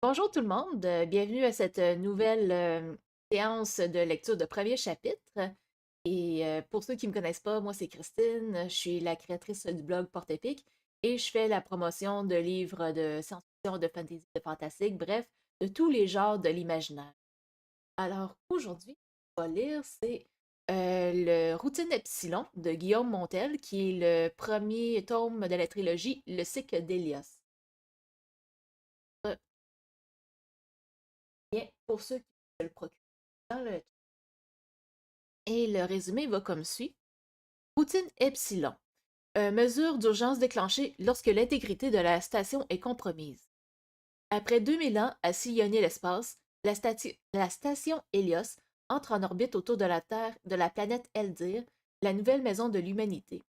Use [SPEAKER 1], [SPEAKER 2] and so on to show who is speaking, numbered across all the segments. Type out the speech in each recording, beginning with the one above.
[SPEAKER 1] Bonjour tout le monde, bienvenue à cette nouvelle séance de lecture de premier chapitre. Et pour ceux qui ne me connaissent pas, moi c'est Christine, je suis la créatrice du blog Porte Épique et je fais la promotion de livres de science-fiction, de fantasy, de fantastique, bref, de tous les genres de l'imaginaire. Alors aujourd'hui, ce qu'on va lire, c'est le Routine Epsilon de Guillaume Montel, qui est le premier tome de la trilogie Le cycle d'Hélios. Bien, pour ceux qui se le procurent dans le et le résumé va comme suit. Routine Epsilon. Mesure d'urgence déclenchée lorsque l'intégrité de la station est compromise. Après 2000 ans à sillonner l'espace, la station Helios entre en orbite autour de la Terre, de la planète Eldir, la nouvelle maison de l'humanité.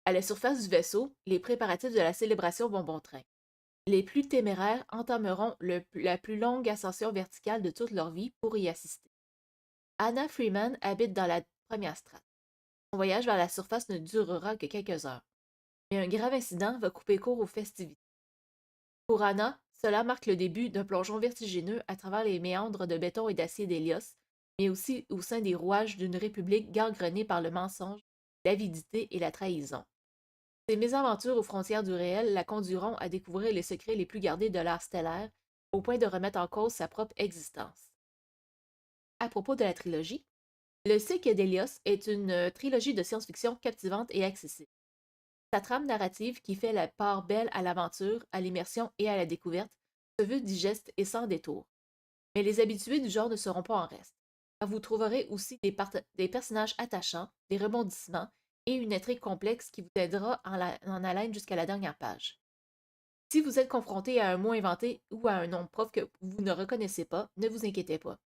[SPEAKER 1] À la surface du vaisseau, les préparatifs de la célébration vont bon train. Les plus téméraires entameront la plus longue ascension verticale de toute leur vie pour y assister. Anna Freeman habite dans la première strate. Son voyage vers la surface ne durera que quelques heures. Mais un grave incident va couper court aux festivités. Pour Anna, cela marque le début d'un plongeon vertigineux à travers les méandres de béton et d'acier d'Hélios, mais aussi au sein des rouages d'une république gangrenée par le mensonge, l'avidité et la trahison. Ses mésaventures aux frontières du réel la conduiront à découvrir les secrets les plus gardés de l'art stellaire, au point de remettre en cause sa propre existence. À propos de la trilogie, Le cycle d'Hélios est une trilogie de science-fiction captivante et accessible. Sa trame narrative, qui fait la part belle à l'aventure, à l'immersion et à la découverte, se veut digeste et sans détour. Mais les habitués du genre ne seront pas en reste, car vous trouverez aussi des personnages attachants, des rebondissements et une intrigue complexe qui vous aidera en haleine jusqu'à la dernière page. Si vous êtes confronté à un mot inventé ou à un nom prof que vous ne reconnaissez pas, ne vous inquiétez pas.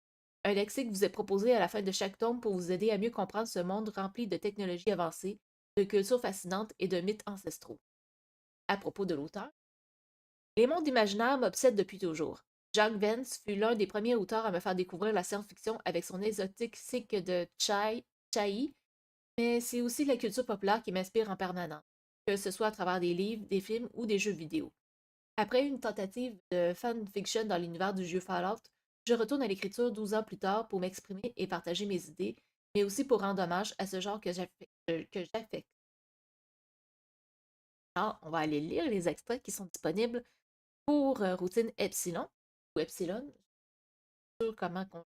[SPEAKER 1] Un lexique vous est proposé à la fin de chaque tome pour vous aider à mieux comprendre ce monde rempli de technologies avancées, de cultures fascinantes et de mythes ancestraux. À propos de l'auteur, les mondes imaginaires m'obsèdent depuis toujours. Jack Vance fut l'un des premiers auteurs à me faire découvrir la science-fiction avec son exotique cycle de Chai, mais c'est aussi la culture populaire qui m'inspire en permanence, que ce soit à travers des livres, des films ou des jeux vidéo. Après une tentative de fanfiction dans l'univers du jeu Fallout, je retourne à l'écriture 12 ans plus tard pour m'exprimer et partager mes idées, mais aussi pour rendre hommage à ce genre que j'affecte. Alors, on va aller lire les extraits qui sont disponibles pour Routine Epsilon, ou Epsilon, je sais pas comment qu'on...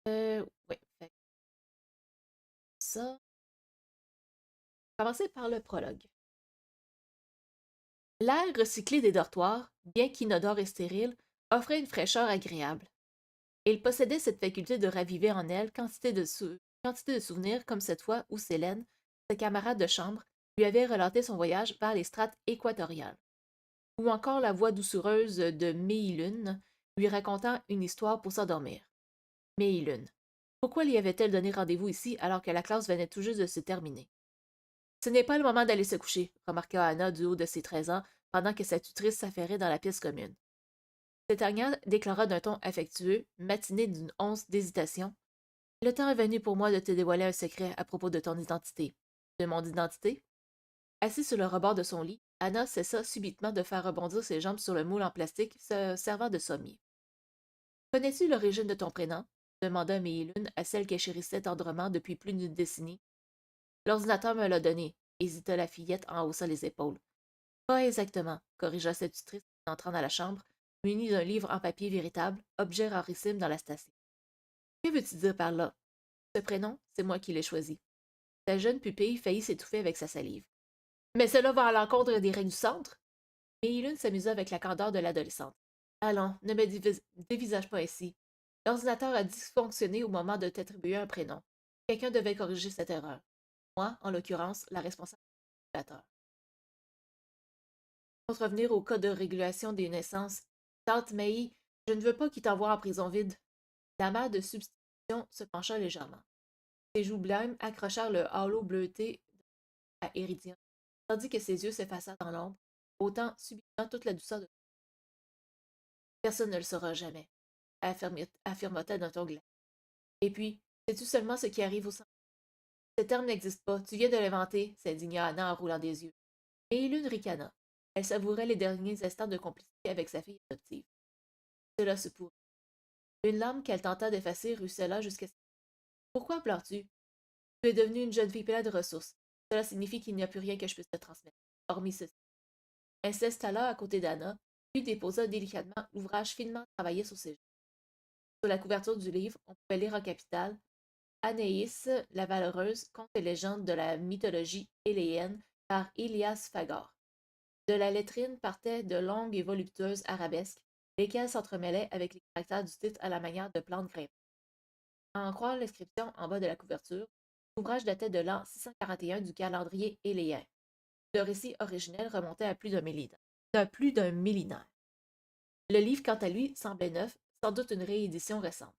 [SPEAKER 1] ouais, fait que ça. Commencer par le prologue. L'air recyclé des dortoirs, bien qu'inodore et stérile, offrait une fraîcheur agréable. Et il possédait cette faculté de raviver en elle quantité de souvenirs comme cette fois où Célène, sa camarade de chambre, lui avait relaté son voyage vers les strates équatoriales. Ou encore la voix doucereuse de Méilune, lui racontant une histoire pour s'endormir. Méilune. Pourquoi lui avait-elle donné rendez-vous ici alors que la classe venait tout juste de se terminer? Ce n'est pas le moment d'aller se coucher, remarqua Anna du haut de ses 13 ans pendant que sa tutrice s'affairait dans la pièce commune. Cette dernière déclara d'un ton affectueux, matiné d'une once d'hésitation. Le temps est venu pour moi de te dévoiler un secret à propos de ton identité. De mon identité? Assise sur le rebord de son lit, Anna cessa subitement de faire rebondir ses jambes sur le moule en plastique se servant de sommier. Connais-tu l'origine de ton prénom? Demanda Méilune à celle qu'elle chérissait tendrement depuis plus d'une décennie. L'ordinateur me l'a donné, hésita la fillette en haussant les épaules. Pas exactement, corrigea cette tutrice en entrant dans la chambre, munie d'un livre en papier véritable, objet rarissime dans la station. Que veux-tu dire par là? Ce prénom, c'est moi qui l'ai choisi. La jeune pupille faillit s'étouffer avec sa salive. Mais cela va à l'encontre des règles du centre. Méilune s'amusa avec la candeur de l'adolescente. Allons, ne me dévisage pas ainsi. L'ordinateur a dysfonctionné au moment de t'attribuer un prénom. Quelqu'un devait corriger cette erreur. Moi, en l'occurrence, la responsable du régulateur. Pour revenir au code de régulation des naissances, Tante May, je ne veux pas qu'il t'envoie en prison vide. La mère de substitution se pencha légèrement. Ses joues blêmes accrochèrent le halo bleuté à Héridien, tandis que ses yeux s'effacèrent dans l'ombre, ôtant subitement toute la douceur de... Personne ne le saura jamais, affirma-t-elle d'un ton glace. Et puis, sais-tu seulement ce qui arrive au sang? Ce terme n'existe pas, tu viens de l'inventer, s'indigna Anna en roulant des yeux. Et Lune ricana. Elle savourait les derniers instants de complicité avec sa fille adoptive. Cela se pourrait. Une larme qu'elle tenta d'effacer ruissela jusqu'à ses... Pourquoi pleures-tu? Tu es devenue une jeune fille pleine de ressources. Cela signifie qu'il n'y a plus rien que je puisse te transmettre, hormis ceci. Elle s'installa à côté d'Anna, puis déposa délicatement l'ouvrage finement travaillé sur ses genoux. Sur la couverture du livre, on pouvait lire en capitale Anaïs, la valeureuse, conte et légende de la mythologie éléenne par Elias Fagor. De la lettrine partaient de longues et voluptueuses arabesques, lesquelles s'entremêlaient avec les caractères du titre à la manière de plantes grimpantes. À en croire l'inscription en bas de la couverture, l'ouvrage datait de l'an 641 du calendrier éléen. Le récit originel remontait à plus d'un millénaire. Le livre, quant à lui, semblait neuf, sans doute une réédition récente.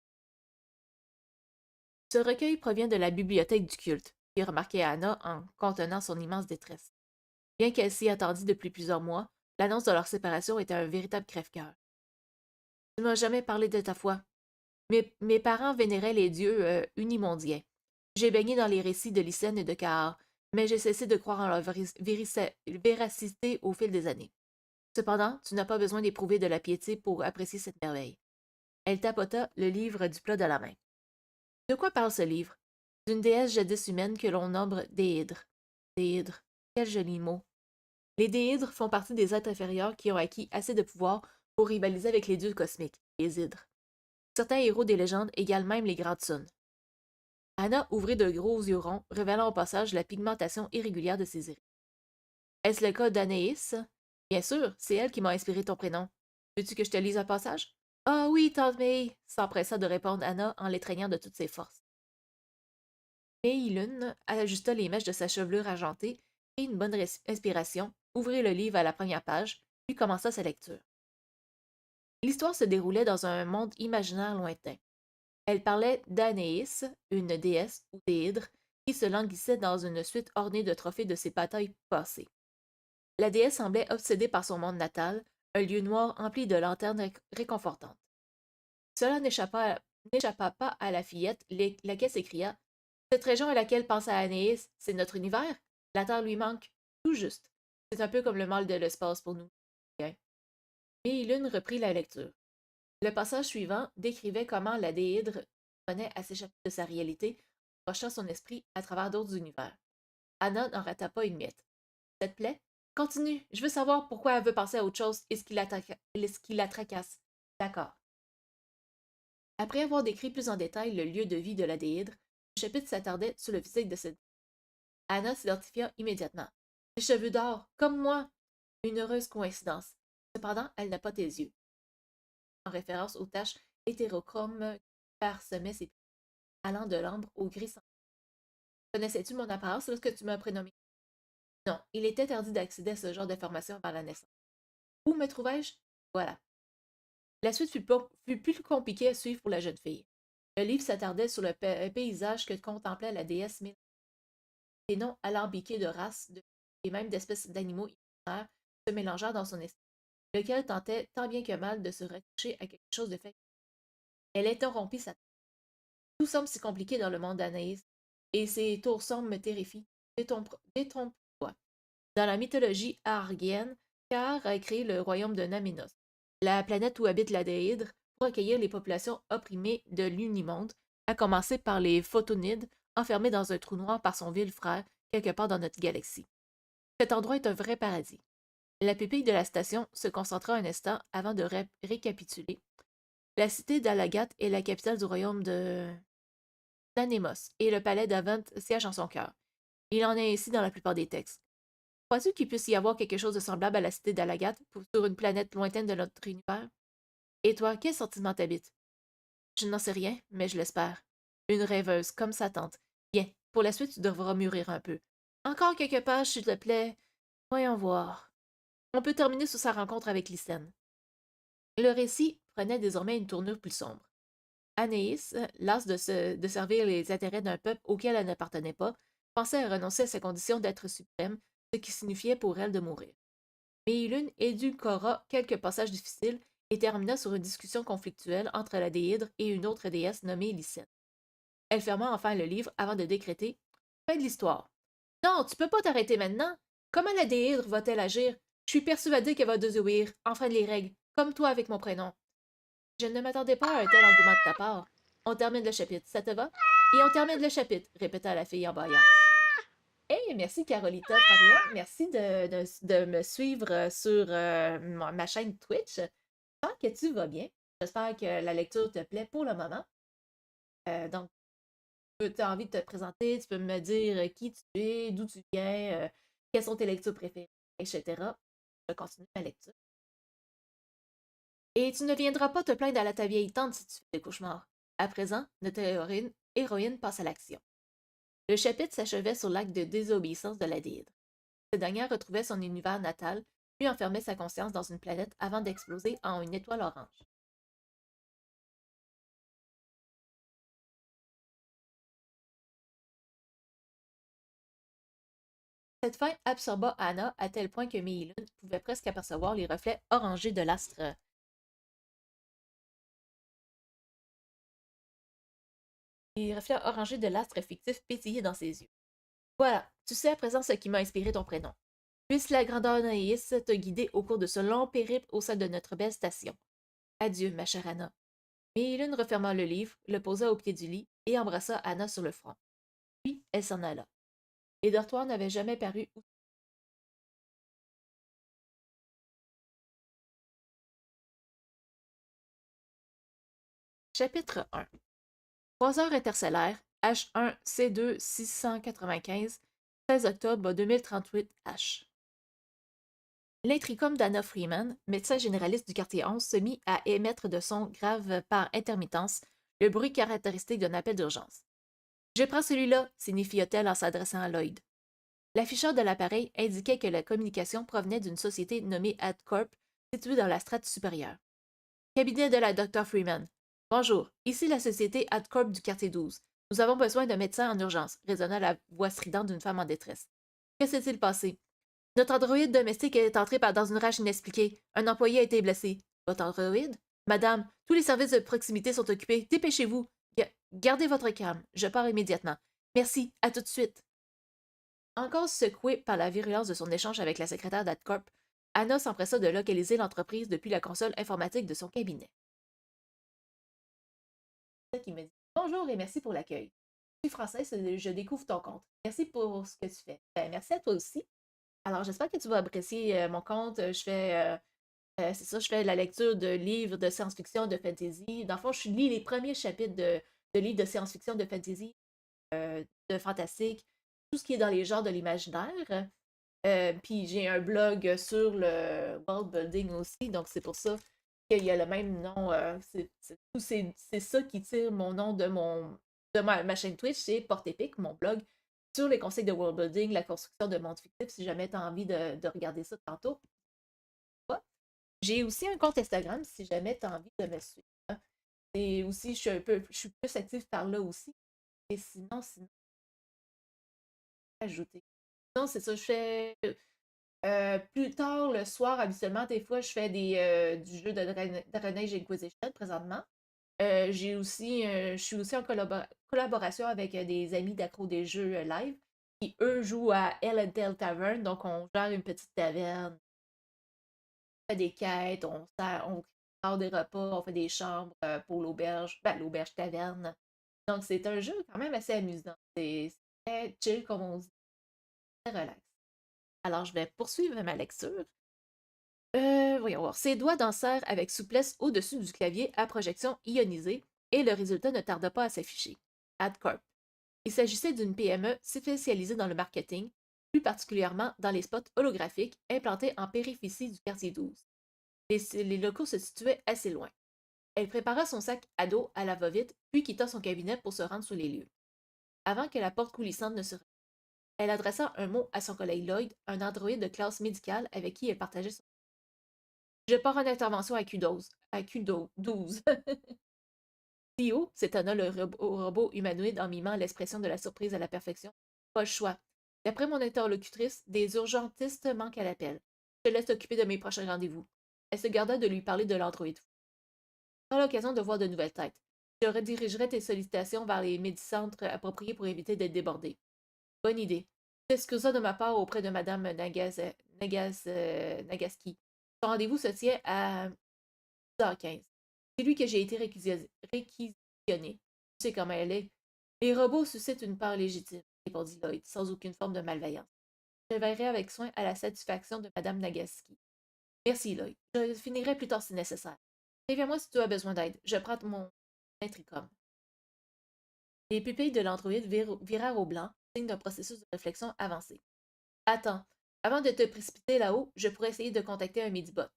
[SPEAKER 1] Ce recueil provient de la bibliothèque du culte, fit remarquer Anna en contenant son immense détresse. Bien qu'elle s'y attendît depuis plusieurs mois, l'annonce de leur séparation était un véritable crève-cœur. Tu ne m'as jamais parlé de ta foi. Mes parents vénéraient les dieux unimondiens. J'ai baigné dans les récits de Lycène et de Caar, mais j'ai cessé de croire en leur véracité au fil des années. Cependant, tu n'as pas besoin d'éprouver de la piété pour apprécier cette merveille. Elle tapota le livre du plat de la main. De quoi parle ce livre? D'une déesse jadis humaine que l'on nomme Déhydre. Déhydre, quel joli mot. Les Déhydres font partie des êtres inférieurs qui ont acquis assez de pouvoir pour rivaliser avec les dieux cosmiques, les Hydres. Certains héros des légendes égalent même les grandes Sun. Anna ouvrit de gros yeux ronds, révélant au passage la pigmentation irrégulière de ses iris. Est-ce le cas d'Anaïs? Bien sûr, c'est elle qui m'a inspiré ton prénom. Veux-tu que je te lise un passage? Ah oui, tante May, s'empressa de répondre Anna en l'étreignant de toutes ses forces. Maylune ajusta les mèches de sa chevelure argentée, prit une bonne inspiration, ouvrit le livre à la première page, puis commença sa lecture. L'histoire se déroulait dans un monde imaginaire lointain. Elle parlait d'Anaïs, une déesse ou déhydre, qui se languissait dans une suite ornée de trophées de ses batailles passées. La déesse semblait obsédée par son monde natal, un lieu noir empli de lanternes réconfortantes. Cela n'échappa pas à la fillette, laquelle s'écria cette région à laquelle pense Anaïs, c'est notre univers. La Terre lui manque tout juste. C'est un peu comme le mal de l'espace pour nous. Bien. Et Lune reprit la lecture. Le passage suivant décrivait comment la déhydre prenait à s'échapper de sa réalité, projetant son esprit à travers d'autres univers. Anna n'en rata pas une miette. Ça te plaît? Continue. Je veux savoir pourquoi elle veut penser à autre chose et ce qui la tracasse. D'accord. Après avoir décrit plus en détail le lieu de vie de la déhydre, le chapitre s'attardait sur le physique de cette... Anna s'identifia immédiatement. Les cheveux d'or, comme moi! Une heureuse coïncidence. Cependant, elle n'a pas tes yeux. En référence aux taches hétérochromes qui parsemaient ses pieds, allant de l'ambre au gris sans... Connaissais-tu mon apparence lorsque tu m'as prénommé? Non, il est interdit d'accéder à ce genre d'informations avant la naissance. Où me trouvais-je? Voilà. La suite fut plus compliquée à suivre pour la jeune fille. Le livre s'attardait sur le paysage que contemplait la déesse Ménage. Des noms alambiqués de races et même d'espèces d'animaux imaginaires se mélangèrent dans son esprit, lequel tentait tant bien que mal de se rattacher à quelque chose de fait. Elle interrompit sa... Tout semble si compliqué dans le monde d'Anaïs, et ces tours sombres me terrifient. Détrompe-toi. Dans la mythologie argienne, Car a créé le royaume de Naminos, la planète où habite la déhydre, pour accueillir les populations opprimées de l'Unimonde, à commencer par les photonides, enfermés dans un trou noir par son vil frère, quelque part dans notre galaxie. Cet endroit est un vrai paradis. La pupille de la station se concentra un instant avant de récapituler. La cité d'Alagat est la capitale du royaume de Nanémos, et le palais d'Avent siège en son cœur. Il en est ainsi dans la plupart des textes. Crois-tu qu'il puisse y avoir quelque chose de semblable à la cité d'Alagat sur une planète lointaine de notre univers? Et toi, quel sentiment t'habite? Je n'en sais rien, mais je l'espère. Une rêveuse, comme sa tante. Bien, pour la suite, tu devras mûrir un peu. Encore quelques pages, s'il te plaît. Voyons voir. On peut terminer sur sa rencontre avec Lycène. Le récit prenait désormais une tournure plus sombre. Anaïs, lasse de servir les intérêts d'un peuple auquel elle n'appartenait pas, pensait à renoncer à sa condition d'être suprême, ce qui signifiait pour elle de mourir. Mais Ilune édulcora quelques passages difficiles et termina sur une discussion conflictuelle entre la déhydre et une autre déesse nommée Lycène. Elle ferma enfin le livre avant de décréter fin de l'histoire. Non, tu peux pas t'arrêter maintenant. Comment la déhydre va-t-elle agir? Je suis persuadée qu'elle va désobéir, enfreindre les règles, comme toi avec mon prénom. Je ne m'attendais pas à un tel engouement de ta part. On termine le chapitre, ça te va? Et on termine le chapitre, répéta la fille en bâillant. Hey, merci Carolita 31. Merci de me suivre sur ma chaîne Twitch. J'espère que tu vas bien. J'espère que la lecture te plaît pour le moment. Donc, tu as envie de te présenter, tu peux me dire qui tu es, d'où tu viens, quelles sont tes lectures préférées, etc. Je continue ma lecture. Et tu ne viendras pas te plaindre à ta vieille tante si tu fais des cauchemars. À présent, notre héroïne passe à l'action. Le chapitre s'achevait sur l'acte de désobéissance de la déhydre. Cette dernière retrouvait son univers natal, puis enfermait sa conscience dans une planète avant d'exploser en une étoile orange. Cette fin absorba Anna à tel point que Meilun pouvait presque apercevoir les reflets orangés de l'astre fictif pétiller dans ses yeux. Voilà, tu sais à présent ce qui m'a inspiré ton prénom. Puisse la grandeur Naïs te guider au cours de ce long périple au sein de notre belle station. Adieu, ma chère Anna. Meilun referma le livre, le posa au pied du lit et embrassa Anna sur le front. Puis elle s'en alla. Les dortoirs n'avaient jamais paru. Chapitre 1. Croiseur interstellaire H1C2 695, 16 octobre 2038 H. L'intricum d'Anna Freeman, médecin généraliste du quartier 11, se mit à émettre de sons graves par intermittence, le bruit caractéristique d'un appel d'urgence. Je prends celui-là, signifia-t-elle en s'adressant à Lloyd. L'afficheur de l'appareil indiquait que la communication provenait d'une société nommée AdCorp, située dans la strate supérieure. Cabinet de la Dr. Freeman. Bonjour, ici la société AdCorp du quartier 12. Nous avons besoin d'un médecin en urgence, résonna la voix stridente d'une femme en détresse. Que s'est-il passé? Notre androïde domestique est entré dans une rage inexpliquée. Un employé a été blessé. Votre androïde? Madame, tous les services de proximité sont occupés. Dépêchez-vous. Gardez votre calme. Je pars immédiatement. Merci. À tout de suite. Encore secouée par la virulence de son échange avec la secrétaire d'AdCorp, Anna s'empressa de localiser l'entreprise depuis la console informatique de son cabinet. Qui me dit bonjour et merci pour l'accueil. Je suis française, je découvre ton compte. Merci pour ce que tu fais. Merci à toi aussi. Alors, j'espère que tu vas apprécier mon compte. C'est ça, je fais la lecture de livres de science-fiction, de fantasy. Dans le fond, je lis les premiers chapitres de livres de science-fiction, de fantasy, de fantastique, tout ce qui est dans les genres de l'imaginaire. Puis j'ai un blog sur le world building aussi, donc c'est pour ça qu'il y a le même nom. C'est ça qui tire mon nom de ma chaîne Twitch, c'est Porte Épique, mon blog, sur les conseils de world building, la construction de mondes fictifs, si jamais tu as envie de regarder ça tantôt. J'ai aussi un compte Instagram si jamais tu as envie de me suivre. Et aussi, je suis plus active par là aussi. Et sinon, ajouter. Non, c'est ça, je fais plus tard le soir, habituellement, des fois, je fais du jeu de Dragon Age Inquisition présentement. Je suis aussi en collaboration avec des amis d'accro des jeux live qui, eux, jouent à Hell and Tale Tavern. Donc, on gère une petite taverne, on fait des quêtes, on prépare des repas, on fait des chambres pour l'auberge, l'auberge taverne. Donc, c'est un jeu quand même assez amusant. C'est très chill, comme on dit, très relax. Alors, je vais poursuivre ma lecture. Voyons voir. Ses doigts dansèrent avec souplesse au-dessus du clavier à projection ionisée et le résultat ne tarda pas à s'afficher. AdCorp. Il s'agissait d'une PME spécialisée dans le marketing, plus particulièrement dans les spots holographiques implantés en périphérie du quartier 12. Les locaux se situaient assez loin. Elle prépara son sac à dos à la va-vite, puis quitta son cabinet pour se rendre sur les lieux. Avant que la porte coulissante ne se referme, elle adressa un mot à son collègue Lloyd, un androïde de classe médicale avec qui elle partageait son... Je pars en intervention à Q12. À Q12. Theo, s'étonna le robot humanoïde en mimant l'expression de la surprise à la perfection. Pas le choix. D'après mon interlocutrice, des urgentistes manquent à l'appel. Je te laisse t'occuper de mes prochains rendez-vous. Elle se garda de lui parler de l'androïde. Pas l'occasion de voir de nouvelles têtes. Je redirigerai tes sollicitations vers les médicentres appropriés pour éviter d'être débordé. Bonne idée. T'excuseras de ma part auprès de Madame Nagaski. Son rendez-vous se tient à 10h15. Dis-lui que j'ai été réquisitionné. Tu sais comment elle est. Les robots suscitent une peur légitime, répondit Lloyd, sans aucune forme de malveillance. Je veillerai avec soin à la satisfaction de Madame Nagaski. Merci, Lloyd. Je finirai plus tard si nécessaire. Préviens-moi si tu as besoin d'aide. Je prends mon intricom. Les pupilles de l'androïde virèrent au blanc, signe d'un processus de réflexion avancé. Attends, avant de te précipiter là-haut, je pourrais essayer de contacter un Midibot.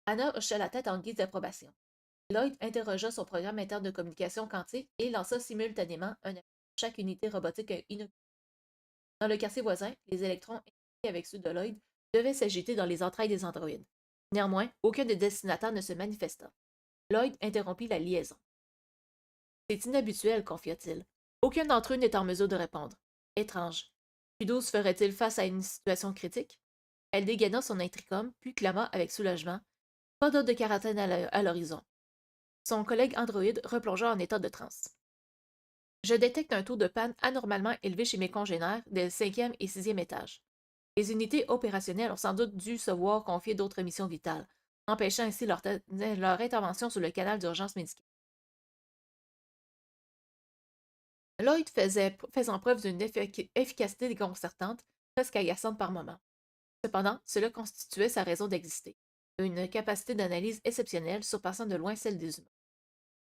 [SPEAKER 1] Anna hocha la tête en guise d'approbation. Lloyd interrogea son programme interne de communication quantique et lança simultanément un appel pour chaque unité robotique inoccupée. Dans le quartier voisin, les électrons imbriqués avec ceux de Lloyd devaient s'agiter dans les entrailles des androïdes. Néanmoins, aucun des destinataires ne se manifesta. Lloyd interrompit la liaison. C'est inhabituel, confia-t-il. Aucun d'entre eux n'est en mesure de répondre. Étrange. Q12 ferait-il face à une situation critique? Elle dégaina son intricom, puis clama avec soulagement. Pas d'autre de quarantaine à l'horizon. Son collègue androïde replongea en état de transe. Je détecte un taux de panne anormalement élevé chez mes congénères des 5e et 6e étages. Les unités opérationnelles ont sans doute dû se voir confier d'autres missions vitales, empêchant ainsi leur intervention sur le canal d'urgence médicale. Lloyd faisant preuve d'une efficacité déconcertante, presque agaçante par moments. Cependant, cela constituait sa raison d'exister, une capacité d'analyse exceptionnelle surpassant de loin celle des humains.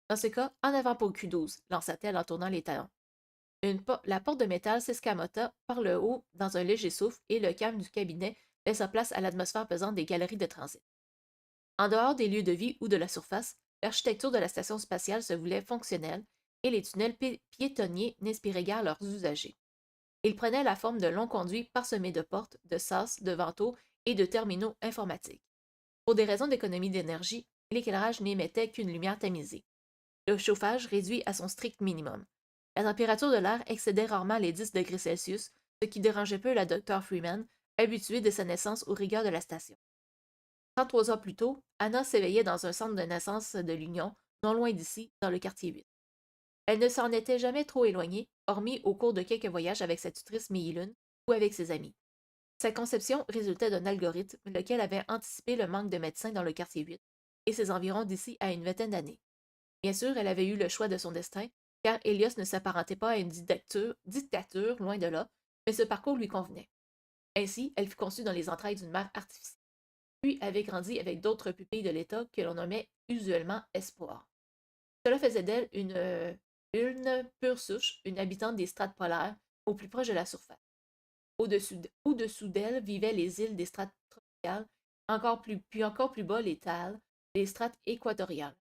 [SPEAKER 1] Dans ce cas, en avant pour Q12, lança-t-elle en tournant les talons. La porte de métal s'escamota par le haut dans un léger souffle et le calme du cabinet laissa place à l'atmosphère pesante des galeries de transit. En dehors des lieux de vie ou de la surface, l'architecture de la station spatiale se voulait fonctionnelle et les tunnels piétonniers n'inspiraient guère leurs usagers. Ils prenaient la forme de longs conduits parsemés de portes, de sas, de vantaux et de terminaux informatiques. Pour des raisons d'économie d'énergie, l'éclairage n'émettait qu'une lumière tamisée. Le chauffage réduit à son strict minimum. La température de l'air excédait rarement les 10 degrés Celsius, ce qui dérangeait peu la Dr. Freeman, habituée de sa naissance aux rigueurs de la station. 33 heures plus tôt, Anna s'éveillait dans un centre de naissance de l'Union, non loin d'ici, dans le quartier 8. Elle ne s'en était jamais trop éloignée, hormis au cours de quelques voyages avec sa tutrice Meilun ou avec ses amis. Sa conception résultait d'un algorithme, lequel avait anticipé le manque de médecins dans le quartier 8 et ses environs d'ici à une vingtaine d'années. Bien sûr, elle avait eu le choix de son destin, car Helios ne s'apparentait pas à une dictature, loin de là, mais ce parcours lui convenait. Ainsi, elle fut conçue dans les entrailles d'une mère artificielle, puis avait grandi avec d'autres pupilles de l'État que l'on nommait usuellement Espoir. Cela faisait d'elle une pure souche, une habitante des strates polaires, au plus proche de la surface. Au-dessous d'elle vivaient les îles des strates tropicales, encore plus bas les Tales, les strates équatoriales.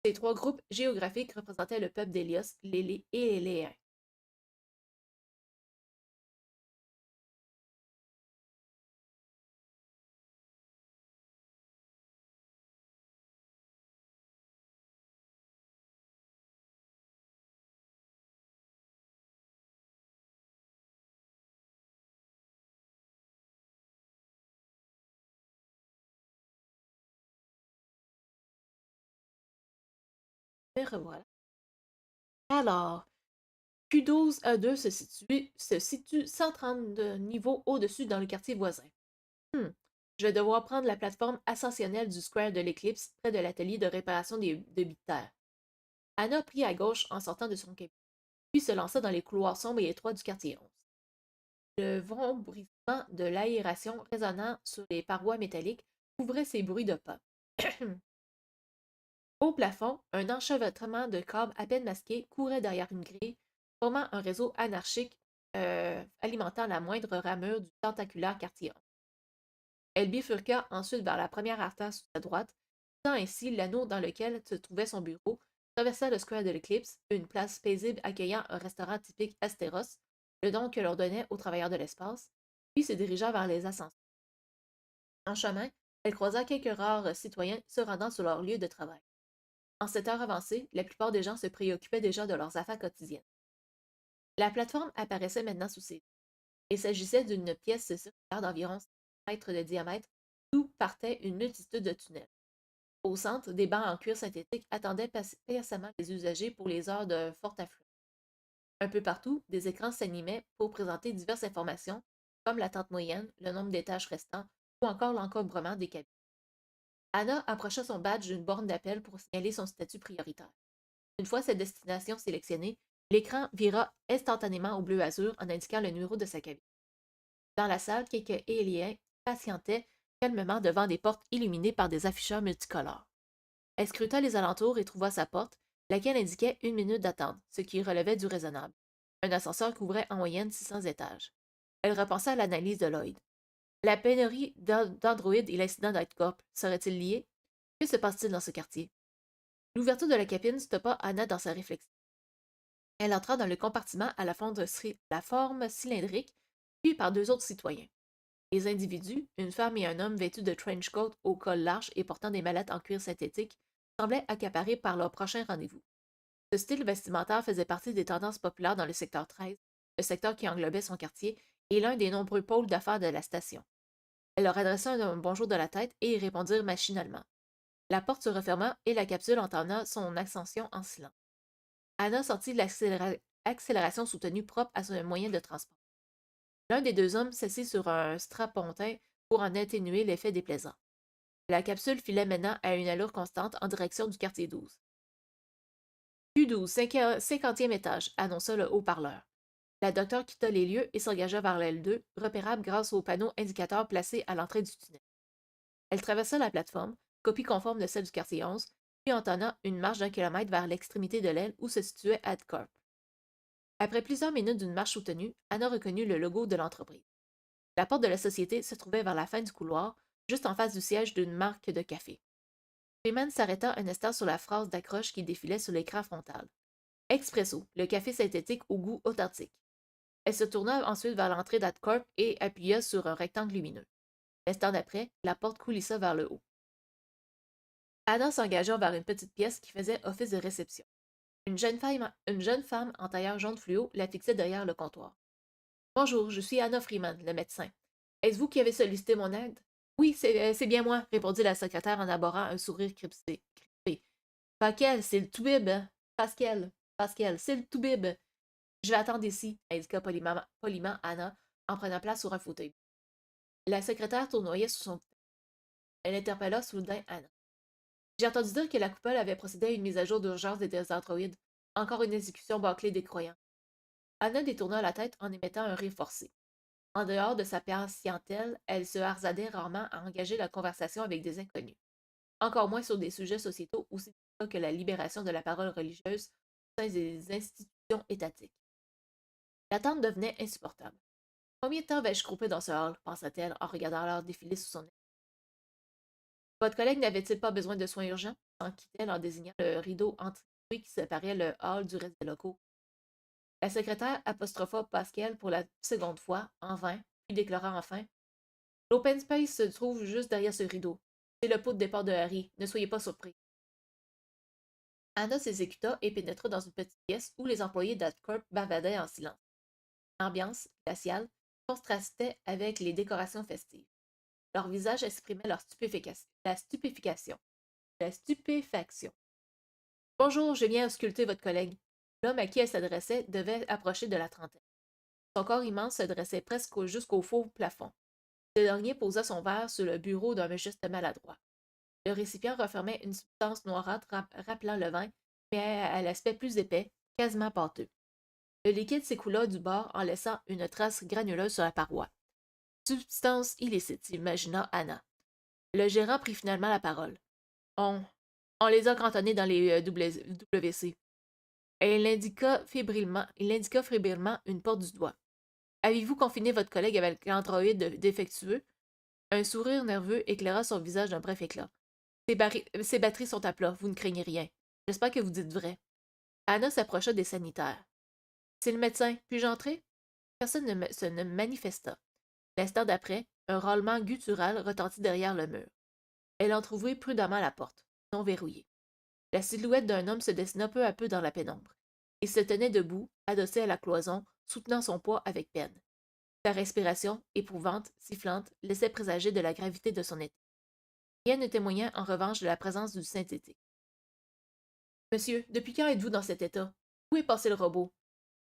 [SPEAKER 1] Ces trois groupes géographiques représentaient le peuple d'Hélios, les et les Léens. Et revoilà. Alors, Q12A2 se situe 130 niveaux au-dessus dans le quartier voisin. Je vais devoir prendre la plateforme ascensionnelle du Square de l'Éclipse près de l'atelier de réparation de Biptère. Anna prit à gauche en sortant de son cabinet, puis se lança dans les couloirs sombres et étroits du quartier 11. Le vrombissement de l'aération résonnant sur les parois métalliques couvrait ces bruits de pas. Au plafond, un enchevêtrement de câbles à peine masqués courait derrière une grille, formant un réseau anarchique alimentant la moindre ramure du tentaculaire quartier 11. Elle bifurqua ensuite vers la première artère sur sa droite, quittant ainsi l'anneau dans lequel se trouvait son bureau, traversa le square de l'Éclipse, une place paisible accueillant un restaurant typique Astéros, le nom que l'on donnait aux travailleurs de l'espace, puis se dirigea vers les ascenseurs. En chemin, elle croisa quelques rares citoyens se rendant sur leur lieu de travail. En cette heure avancée, la plupart des gens se préoccupaient déjà de leurs affaires quotidiennes. La plateforme apparaissait maintenant sous ses yeux. Il s'agissait d'une pièce circulaire d'environ 5 mètres de diamètre, d'où partait une multitude de tunnels. Au centre, des bancs en cuir synthétique attendaient patiemment les usagers pour les heures de forte affluence. Un peu partout, des écrans s'animaient pour présenter diverses informations, comme l'attente moyenne, le nombre d'étages restants ou encore l'encombrement des cabines. Anna approcha son badge d'une borne d'appel pour signaler son statut prioritaire. Une fois sa destination sélectionnée, l'écran vira instantanément au bleu azur en indiquant le numéro de sa cabine. Dans la salle, quelques aliens patientaient calmement devant des portes illuminées par des afficheurs multicolores. Elle scruta les alentours et trouva sa porte, laquelle indiquait 1 minute d'attente, ce qui relevait du raisonnable. Un ascenseur couvrait en moyenne 600 étages. Elle repensa à l'analyse de Lloyd. La pénurie d'androïdes et l'incident d'Ightcorp seraient-ils liés? Que se passe-t-il dans ce quartier? L'ouverture de la cabine stoppa Anna dans sa réflexion. Elle entra dans le compartiment à la forme cylindrique, puis par deux autres citoyens. Les individus, une femme et un homme vêtus de trench coat au col large et portant des mallettes en cuir synthétique, semblaient accaparés par leur prochain rendez-vous. Ce style vestimentaire faisait partie des tendances populaires dans le secteur 13, le secteur qui englobait son quartier, et l'un des nombreux pôles d'affaires de la station. Elle leur adressa un bonjour de la tête et y répondirent machinalement. La porte se referma et la capsule entama son ascension en silence. Anna sortit l'accélération soutenue propre à son moyen de transport. L'un des deux hommes s'assit sur un strapontin pour en atténuer l'effet déplaisant. La capsule filait maintenant à une allure constante en direction du quartier 12. Q12, 50e étage, annonça le haut-parleur. La docteure quitta les lieux et s'engagea vers l'aile 2, repérable grâce aux panneaux indicateurs placés à l'entrée du tunnel. Elle traversa la plateforme, copie conforme de celle du quartier 11, puis entonna une marche d'1 kilomètre vers l'extrémité de l'aile où se situait AdCorp. Après plusieurs minutes d'une marche soutenue, Anna reconnut le logo de l'entreprise. La porte de la société se trouvait vers la fin du couloir, juste en face du siège d'une marque de café. Freeman s'arrêta un instant sur la phrase d'accroche qui défilait sur l'écran frontal. Expresso, le café synthétique au goût authentique. Elle se tourna ensuite vers l'entrée d'AdCorp et appuya sur un rectangle lumineux. L'instant d'après, la porte coulissa vers le haut. Anna s'engagea vers une petite pièce qui faisait office de réception. Une jeune femme en tailleur jaune fluo la fixait derrière le comptoir. Bonjour, je suis Anna Freeman, le médecin. Est-ce vous qui avez sollicité mon aide? Oui, c'est bien moi, répondit la secrétaire en arborant un sourire crispé. Pascal, c'est le toubib, hein? Pascal, c'est le toubib. Je vais attendre ici, indiqua poliment Anna en prenant place sur un fauteuil. La secrétaire tournoyait sous son. Elle interpella soudain Anna. J'ai entendu dire que la coupole avait procédé à une mise à jour d'urgence des androïdes. Encore une exécution bâclée des croyants. Anna détourna la tête en émettant un rire forcé. En dehors de sa patientèle, elle se hasardait rarement à engager la conversation avec des inconnus. Encore moins sur des sujets sociétaux aussi délicats que la libération de la parole religieuse au sein des institutions étatiques. L'attente devenait insupportable. Combien de temps vais-je crouper dans ce hall, pensa-t-elle en regardant l'heure défiler sous son nez. Votre collègue n'avait-il pas besoin de soins urgents? S'enquit-elle en désignant le rideau anti-bruit qui séparait le hall du reste des locaux. La secrétaire apostropha Pascal pour la seconde fois, en vain, puis déclara enfin. L'open space se trouve juste derrière ce rideau. C'est le pot de départ de Harry, ne soyez pas surpris. Anna s'exécuta et pénétra dans une petite pièce où les employés d'AdCorp bavadaient en silence. L'ambiance, glaciale, contrastait avec les décorations festives. Leurs visages exprimaient la stupéfaction. Bonjour, je viens ausculter votre collègue. L'homme à qui elle s'adressait devait approcher de la trentaine. Son corps immense se dressait presque jusqu'au faux plafond. Ce dernier posa son verre sur le bureau d'un geste maladroit. Le récipient renfermait une substance noirâtre rappelant le vin, mais à l'aspect plus épais, quasiment pâteux. Le liquide s'écoula du bord en laissant une trace granuleuse sur la paroi. Substance illicite, imagina Anna. Le gérant prit finalement la parole. On les a cantonnés dans les WC. Et il indiqua fébrilement une porte du doigt. Avez-vous confiné votre collègue avec l'androïde défectueux? Un sourire nerveux éclaira son visage d'un bref éclat. Ses batteries sont à plat, vous ne craignez rien. J'espère que vous dites vrai. Anna s'approcha des sanitaires. C'est le médecin, puis-je entrer? Personne ne manifesta. L'instant d'après, un râlement guttural retentit derrière le mur. Elle entr'ouvrit prudemment la porte, non verrouillée. La silhouette d'un homme se dessina peu à peu dans la pénombre. Il se tenait debout, adossé à la cloison, soutenant son poids avec peine. Sa respiration, éprouvante, sifflante, laissait présager de la gravité de son état. Rien ne témoignait en revanche de la présence du synthétique. Monsieur, depuis quand êtes-vous dans cet état? Où est passé le robot?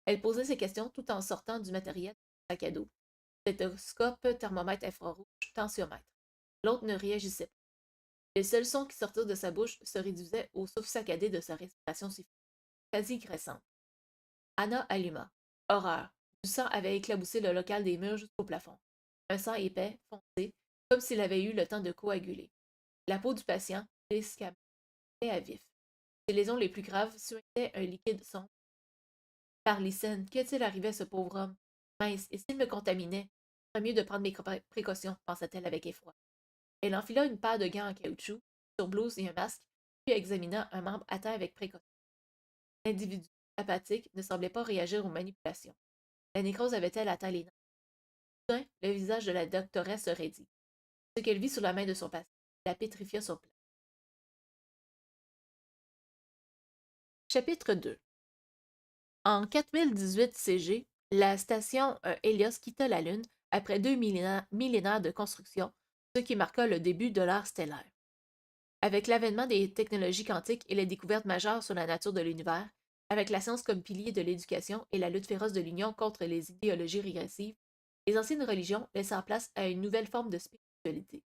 [SPEAKER 1] Elle posait ses questions tout en sortant du matériel de son sac à dos. Stéthoscope, thermomètre infrarouge, tensiomètre. L'autre ne réagissait pas. Les seuls sons qui sortirent de sa bouche se réduisaient au souffle saccadé de sa respiration sifflée, quasi graissante. Anna alluma. Horreur. Du sang avait éclaboussé le local des murs jusqu'au plafond. Un sang épais, foncé, comme s'il avait eu le temps de coaguler. La peau du patient, lisse, à vif. Ses lésions les plus graves suintaient un liquide sombre. Par Lycène, qu'est-il arrivé à ce pauvre homme? Mince, et s'il me contaminait? Ce serait mieux de prendre mes précautions, pensa-t-elle avec effroi. Elle enfila une paire de gants en caoutchouc, sur blouse et un masque, puis examina un membre atteint avec précaution. L'individu, apathique, ne semblait pas réagir aux manipulations. La nécrose avait-elle atteint les nerfs? Soudain, le visage de la doctoresse se raidit. Ce qu'elle vit sur la main de son patient la pétrifia sur place. Chapitre 2. En 4018 CG, la station Helios quitta la Lune après 2 millénaires de construction, ce qui marqua le début de l'ère stellaire. Avec l'avènement des technologies quantiques et les découvertes majeures sur la nature de l'univers, avec la science comme pilier de l'éducation et la lutte féroce de l'Union contre les idéologies régressives, les anciennes religions laissèrent place à une nouvelle forme de spiritualité.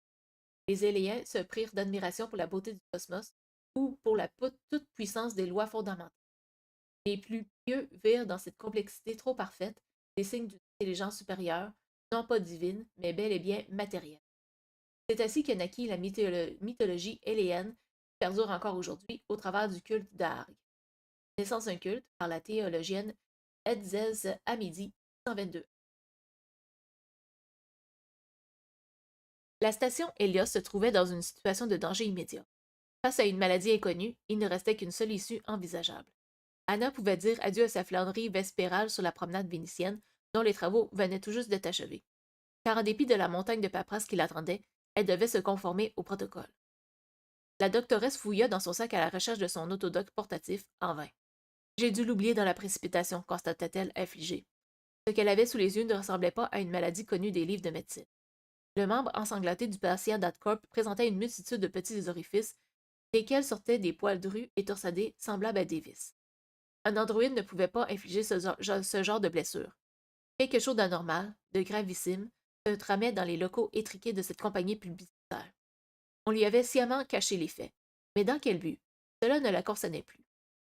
[SPEAKER 1] Les Éléens se prirent d'admiration pour la beauté du cosmos ou pour la toute-puissance des lois fondamentales. Les plus pieux virent dans cette complexité trop parfaite des signes d'une intelligence supérieure, non pas divine, mais bel et bien matérielle. C'est ainsi que naquit la mythologie éléenne, qui perdure encore aujourd'hui au travers du culte d'Arg. Naissance d'un culte par la théologienne Edzez Hamidi, 122. La station Hélios se trouvait dans une situation de danger immédiat. Face à une maladie inconnue, il ne restait qu'une seule issue envisageable. Anna pouvait dire adieu à sa flânerie vespérale sur la promenade vénitienne, dont les travaux venaient tout juste d'être achevés. Car en dépit de la montagne de paperasse qui l'attendait, elle devait se conformer au protocole. La doctoresse fouilla dans son sac à la recherche de son autodoc portatif, en vain. J'ai dû l'oublier dans la précipitation, constata-t-elle affligée. Ce qu'elle avait sous les yeux ne ressemblait pas à une maladie connue des livres de médecine. Le membre ensanglanté du patient d'Atcorp présentait une multitude de petits orifices, desquels sortaient des poils drus et torsadés semblables à des vis. Un androïde ne pouvait pas infliger ce genre de blessure. Quelque chose d'anormal, de gravissime, se tramait dans les locaux étriqués de cette compagnie publicitaire. On lui avait sciemment caché les faits. Mais dans quel but? Cela ne la concernait plus.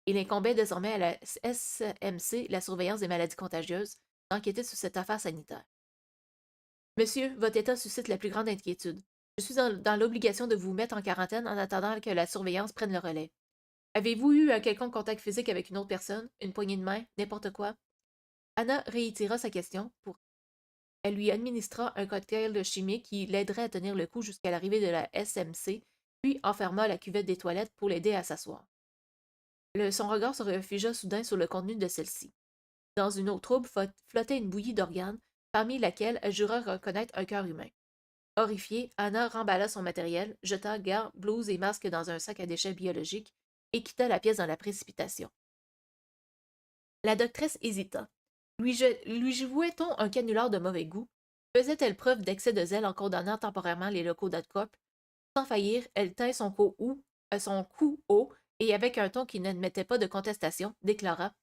[SPEAKER 1] Il incombait désormais à la SMC, la surveillance des maladies contagieuses, d'enquêter sur cette affaire sanitaire. Monsieur, votre état suscite la plus grande inquiétude. Je suis dans l'obligation de vous mettre en quarantaine en attendant que la surveillance prenne le relais. Avez-vous eu un quelconque contact physique avec une autre personne, une poignée de main, n'importe quoi? Anna réitéra sa question pour. Elle lui administra un cocktail chimique qui l'aiderait à tenir le coup jusqu'à l'arrivée de la SMC, puis enferma la cuvette des toilettes pour l'aider à s'asseoir. Son regard se réfugia soudain sur le contenu de celle-ci. Dans une eau trouble flottait une bouillie d'organes, parmi laquelle elle jura reconnaître un cœur humain. Horrifiée, Anna remballa son matériel, jeta gants, blouse et masque dans un sac à déchets biologiques et quitta la pièce dans la précipitation. La doctresse hésita. Lui jouait-on un canular de mauvais goût? Faisait-elle preuve d'excès de zèle en condamnant temporairement les locaux d'Adcorp? Sans faillir, elle tint son cou haut et, avec un ton qui n'admettait pas de contestation, déclara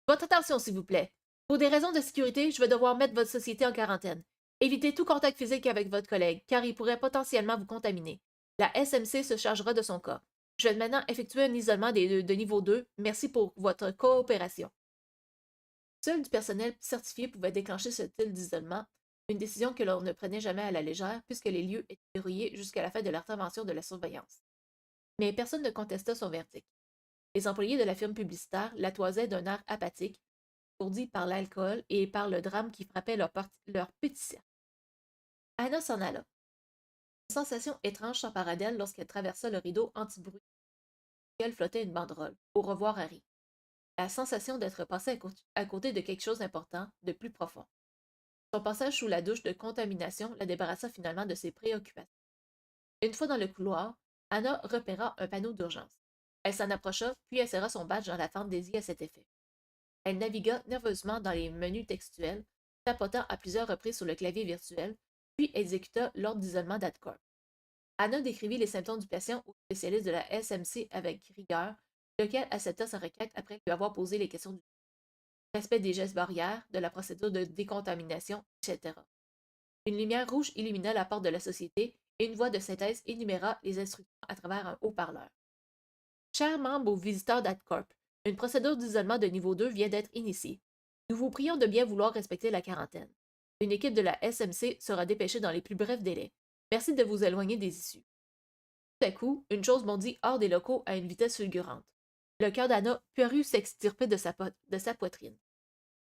[SPEAKER 1] Votre attention, s'il vous plaît. Pour des raisons de sécurité, je vais devoir mettre votre société en quarantaine. Évitez tout contact physique avec votre collègue, car il pourrait potentiellement vous contaminer. La SMC se chargera de son cas. Je vais maintenant effectuer un isolement de niveau 2. Merci pour votre coopération. Seul du personnel certifié pouvait déclencher ce type d'isolement, une décision que l'on ne prenait jamais à la légère puisque les lieux étaient verrouillés jusqu'à la fin de l'intervention de la surveillance. Mais personne ne contesta son verdict. Les employés de la firme publicitaire la toisaient d'un air apathique, ourdi par l'alcool et par le drame qui frappait leur petit cercle. Anna s'en alla. Une sensation étrange s'empara d'elle lorsqu'elle traversa le rideau anti-bruit, sur lequel flottait une banderole. Au revoir, Harry. La sensation d'être passée à côté de quelque chose d'important, de plus profond. Son passage sous la douche de contamination la débarrassa finalement de ses préoccupations. Une fois dans le couloir, Anna repéra un panneau d'urgence. Elle s'en approcha, puis inséra son badge dans la fente dédiée à cet effet. Elle navigua nerveusement dans les menus textuels, tapotant à plusieurs reprises sur le clavier virtuel, puis exécuta l'ordre d'isolement d'Adcorp. Anna décrivit les symptômes du patient au spécialiste de la SMC avec rigueur, lequel accepta sa requête après lui avoir posé les questions du respect des gestes barrières, de la procédure de décontamination, etc. Une lumière rouge illumina la porte de la société et une voix de synthèse énuméra les instructions à travers un haut-parleur. Chers membres ou visiteurs d'AdCorp, une procédure d'isolement de niveau 2 vient d'être initiée. Nous vous prions de bien vouloir respecter la quarantaine. Une équipe de la SMC sera dépêchée dans les plus brefs délais. Merci de vous éloigner des issues. Tout à coup, une chose bondit hors des locaux à une vitesse fulgurante. Le cœur d'Anna parut s'extirper de sa poitrine.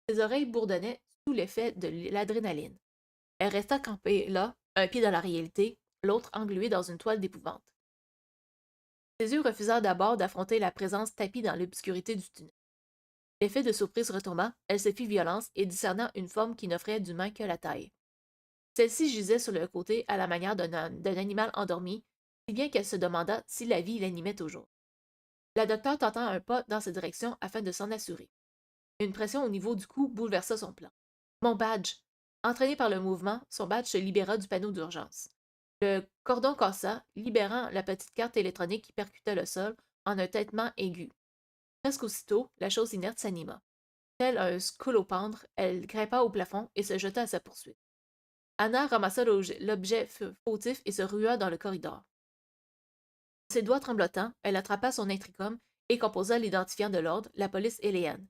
[SPEAKER 1] Ses oreilles bourdonnaient sous l'effet de l'adrénaline. Elle resta campée là, un pied dans la réalité, l'autre englué dans une toile d'épouvante. Ses yeux refusèrent d'abord d'affronter la présence tapie dans l'obscurité du tunnel. L'effet de surprise retomba, elle se fit violence et discerna une forme qui n'offrait d'humain que la taille. Celle-ci gisait sur le côté à la manière d'un animal endormi, si bien qu'elle se demanda si la vie l'animait toujours. La docteure tenta un pas dans cette direction afin de s'en assurer. Une pression au niveau du cou bouleversa son plan. Mon badge! Entraîné par le mouvement, son badge se libéra du panneau d'urgence. Le cordon cassa, libérant la petite carte électronique qui percuta le sol en un têtement aigu. Presque aussitôt, la chose inerte s'anima. Tel un scolopendre, elle grimpa au plafond et se jeta à sa poursuite. Anna ramassa l'objet fautif et se rua dans le corridor. Ses doigts tremblotants, elle attrapa son intricom et composa l'identifiant de l'ordre, la police éléenne.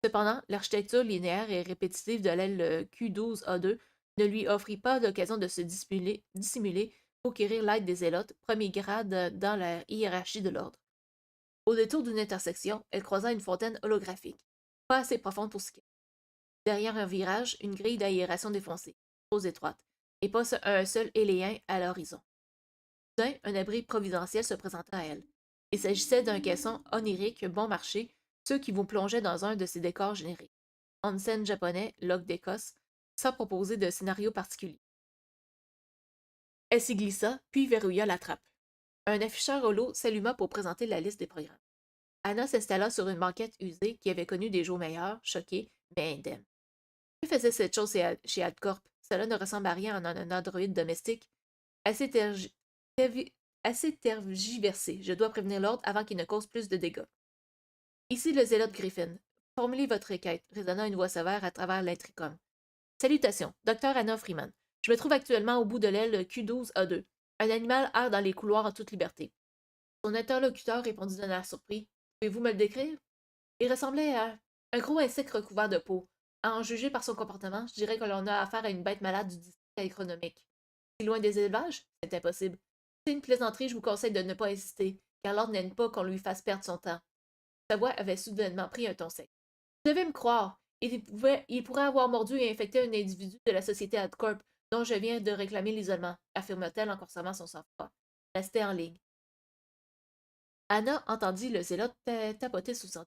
[SPEAKER 1] Cependant, l'architecture linéaire et répétitive de l'aile Q12A2 ne lui offrit pas l'occasion de se dissimuler pour conquérir l'aide des zélotes, premier grade dans la hiérarchie de l'ordre. Au détour d'une intersection, elle croisa une fontaine holographique, pas assez profonde pour skier. Derrière un virage, une grille d'aération défoncée, trop étroite, et pas un seul éléen à l'horizon. Soudain, un abri providentiel se présenta à elle. Il s'agissait d'un caisson onirique bon marché, ceux qui vous plongeaient dans un de ces décors génériques. Onsen japonais, loch d'Écosse, sans proposer de scénario particulier. Elle s'y glissa, puis verrouilla la trappe. Un afficheur holo s'alluma pour présenter la liste des programmes. Anna s'installa sur une banquette usée qui avait connu des jours meilleurs, choquée, mais indemne. Que faisait cette chose chez AdCorp? Cela ne ressemble à rien en un androïde domestique. Assez tergiversé. Je dois prévenir l'ordre avant qu'il ne cause plus de dégâts. Ici le zélote Griffin. Formulez votre requête, résonna une voix sévère à travers l'intricom. Salutations, Dr. Anna Freeman. Je me trouve actuellement au bout de l'aile Q12A2. Un animal erre dans les couloirs en toute liberté. Son interlocuteur répondit d'un air surpris. Pouvez-vous me le décrire? Il ressemblait à un gros insecte recouvert de peau. À en juger par son comportement, je dirais que l'on a affaire à une bête malade du district économique. Si loin des élevages? C'est impossible. C'est une plaisanterie, je vous conseille de ne pas insister, car l'ordre n'aime pas qu'on lui fasse perdre son temps. Sa voix avait soudainement pris un ton sec. Vous devez me croire. Il pourrait avoir mordu et infecté un individu de la société AdCorp dont je viens de réclamer l'isolement, affirma-t-elle en conservant son sang-froid. Restez en ligne. Anna entendit le zélote tapoter sous son.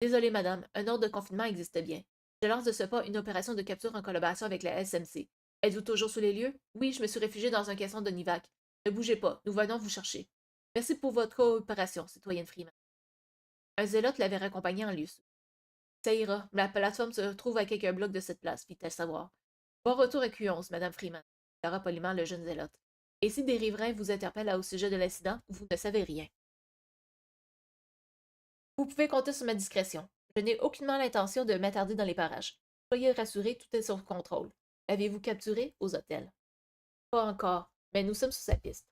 [SPEAKER 1] Désolée, madame, un ordre de confinement existe bien. Je lance de ce pas une opération de capture en collaboration avec la SMC. Êtes-vous toujours sous les lieux? Oui, je me suis réfugiée dans un caisson de Nivac. Ne bougez pas, nous venons vous chercher. Merci pour votre coopération, citoyenne Freeman. Un zélote l'avait raccompagnée en lieu sûr. Ça ira, la plateforme se trouve à quelques blocs de cette place, fit-elle savoir. Bon retour à Q11, madame Freeman, déclara poliment le jeune zélote. Et si des riverains vous interpellent au sujet de l'incident, vous ne savez rien. Vous pouvez compter sur ma discrétion. Je n'ai aucunement l'intention de m'attarder dans les parages. Soyez rassurés, tout est sous contrôle. L'avez-vous capturé aux hôtels? Pas encore, mais nous sommes sous sa piste.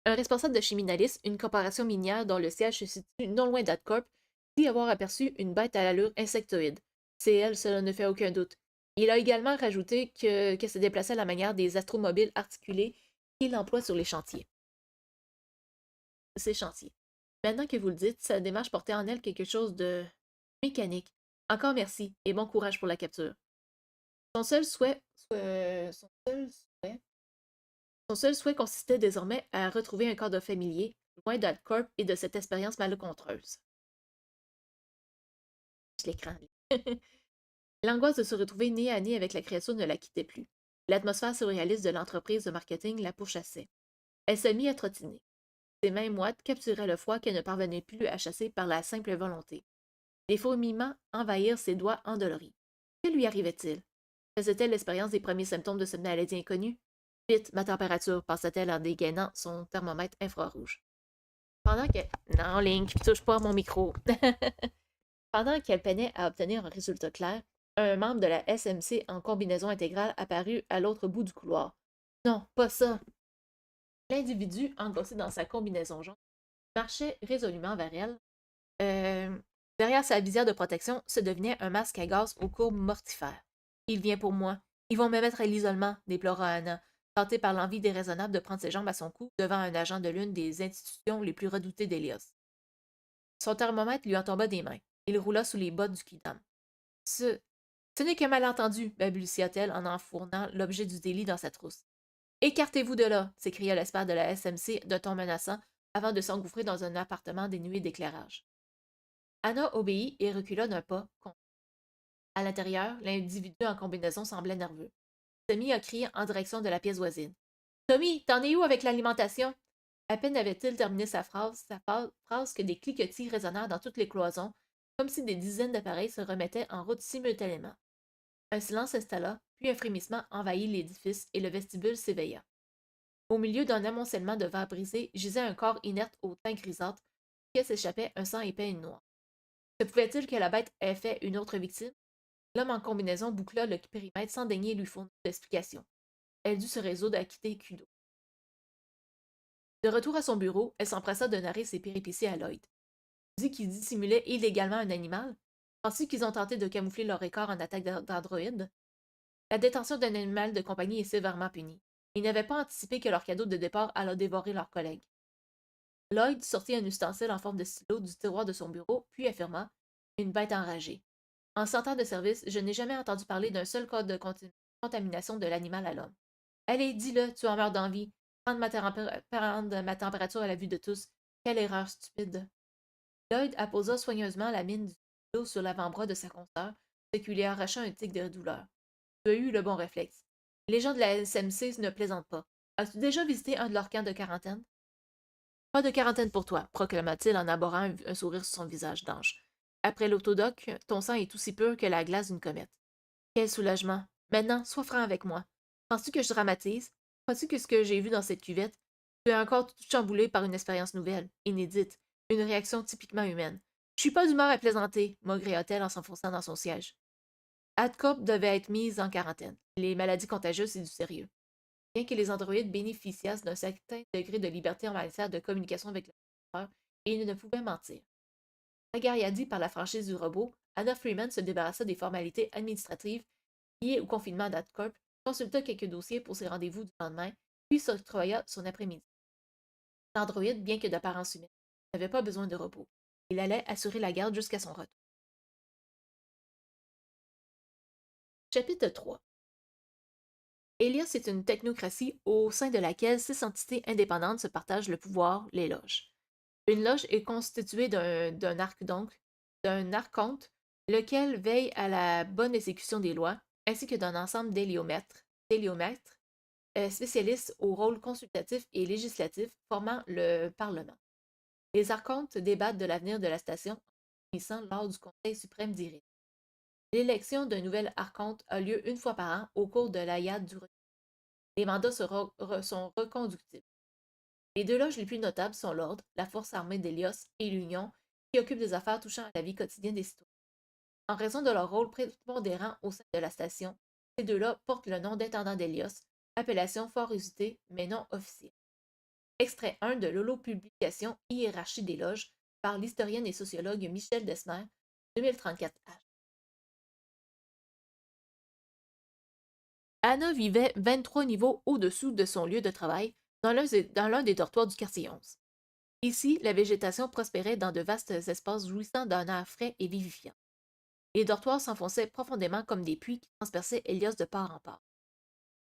[SPEAKER 1] Un responsable de chez Minalis, une corporation minière dont le siège se situe non loin d'Adcorp, dit avoir aperçu une bête à l'allure insectoïde. C'est elle, cela ne fait aucun doute. Il a également rajouté qu'elle se déplaçait à la manière des astromobiles articulés qu'il emploie sur les chantiers. Ces chantiers. Maintenant que vous le dites, sa démarche portait en elle quelque chose de mécanique. Encore merci et bon courage pour la capture. Son seul souhait consistait désormais à retrouver un cadre familier, loin d'Alcorp et de cette expérience malencontreuse. L'écran. L'angoisse de se retrouver nez à nez avec la créature ne la quittait plus. L'atmosphère surréaliste de l'entreprise de marketing la pourchassait. Elle se mit à trottiner. Ses mains moites capturaient le froid qu'elle ne parvenait plus à chasser par la simple volonté. Les fourmillements envahirent ses doigts endoloris. Que lui arrivait-il? Faisait-elle l'expérience des premiers symptômes de ce maladie inconnue? Vite, ma température, pensa-t-elle en dégainant son thermomètre infrarouge. Pendant que... Non, Link, touche pas à mon micro. Pendant qu'elle peinait à obtenir un résultat clair, Un membre de la SMC en combinaison intégrale apparut à l'autre bout du couloir. Non, pas ça. L'individu, engoncé dans sa combinaison jaune, marchait résolument vers elle. Euh, Derrière sa visière de protection se devinait un masque à gaz aux courbes mortifères. Il vient pour moi. Ils vont me mettre à l'isolement, déplora Anna, tentée par l'envie déraisonnable de prendre ses jambes à son cou devant un agent de l'une des institutions les plus redoutées d'Elios. Son thermomètre lui en tomba des mains. Il roula sous les bottes du kidam. Ce, ce n'est qu'un malentendu, balbutia-t-elle en enfournant l'objet du délit dans sa trousse. Écartez-vous de là, s'écria l'espère de la SMC d'un ton menaçant avant de s'engouffrer dans un appartement dénué d'éclairage. Anna obéit et recula d'un pas. À l'intérieur, l'individu en combinaison semblait nerveux. Tommy a crié en direction de la pièce voisine. Tommy, t'en es où avec l'alimentation? À peine avait-il terminé sa phrase que des cliquetis résonnèrent dans toutes les cloisons, comme si des dizaines d'appareils se remettaient en route simultanément. Un silence s'installa, puis un frémissement envahit l'édifice et le vestibule s'éveilla. Au milieu d'un amoncellement de verres brisés gisait un corps inerte au teint grisâtre, duquel s'échappait un sang épais et noir. Se pouvait-il que la bête ait fait une autre victime? L'homme en combinaison boucla le périmètre sans daigner lui fournir d'explication. Elle dut se résoudre à quitter Kudo. De retour à son bureau, elle s'empressa de narrer ses péripéties à Lloyd. Dit qu'ils dissimulaient illégalement un animal? Penses-tu qu'ils ont tenté de camoufler leur écart en attaque d'androïdes? La détention d'un animal de compagnie est sévèrement punie. Ils n'avaient pas anticipé que leur cadeau de départ allait dévorer leurs collègues. Lloyd sortit un ustensile en forme de stylo du tiroir de son bureau, puis affirma une bête enragée. En 100 ans de service, je n'ai jamais entendu parler d'un seul cas de contamination de l'animal à l'homme. Allez, dis-le, tu en meurs d'envie. Prendre ma température à la vue de tous. Quelle erreur stupide. Lloyd apposa soigneusement la mine du stylo sur l'avant-bras de sa consoeur, ce qui lui arracha un tic de douleur. Tu as eu le bon réflexe. Les gens de la SMC ne plaisantent pas. As-tu déjà visité un de leurs camps de quarantaine? Pas de quarantaine pour toi, proclama-t-il en abhorrant un sourire sur son visage d'ange. Après l'autodoc, ton sang est aussi pur que la glace d'une comète. Quel soulagement. Maintenant, sois franc avec moi. Penses-tu que je dramatise? Crois-tu que ce que j'ai vu dans cette cuvette? Tu es encore tout chamboulé par une expérience nouvelle, inédite, une réaction typiquement humaine. Je suis pas d'humeur à plaisanter, maugréa-t-elle en s'enfonçant dans son siège. AdCorp devait être mise en quarantaine. Les maladies contagieuses, c'est du sérieux. Bien que les androïdes bénéficiassent d'un certain degré de liberté en matière de communication avec l'ordinateur, ils ne pouvaient mentir. Agariadi par la franchise du robot, Anna Freeman se débarrassa des formalités administratives liées au confinement d'AdCorp, consulta quelques dossiers pour ses rendez-vous du lendemain, puis s'octroya son après-midi. L'androïde, bien que d'apparence humaine, n'avait pas besoin de repos. Il allait assurer la garde jusqu'à son retour. Chapitre 3. Elios est une technocratie au sein de laquelle 6 entités indépendantes se partagent le pouvoir, les loges. Une loge est constituée d'un archonte, lequel veille à la bonne exécution des lois, ainsi que d'un ensemble d'héliomètres, spécialistes au rôle consultatif et législatif formant le Parlement. Les archontes débattent de l'avenir de la station en lors du Conseil suprême d'Iris. L'élection d'un nouvel archonte a lieu une fois par an au cours de l'Ayad du Retour. Les mandats sont reconductibles. Les deux loges les plus notables sont l'Ordre, la Force armée d'Hélios et l'Union, qui occupent des affaires touchant à la vie quotidienne des citoyens. En raison de leur rôle prépondérant au sein de la station, ces deux-là portent le nom d'intendant d'Hélios, appellation fort usitée mais non officielle. Extrait 1 de l'holo-publication Hiérarchie des loges par l'historienne et sociologue Michel Desmer, 2034H. Anna vivait 23 niveaux au-dessous de son lieu de travail, dans l'un des dortoirs du quartier 11. Ici, la végétation prospérait dans de vastes espaces jouissant d'un air frais et vivifiant. Les dortoirs s'enfonçaient profondément comme des puits qui transperçaient Hélios de part en part.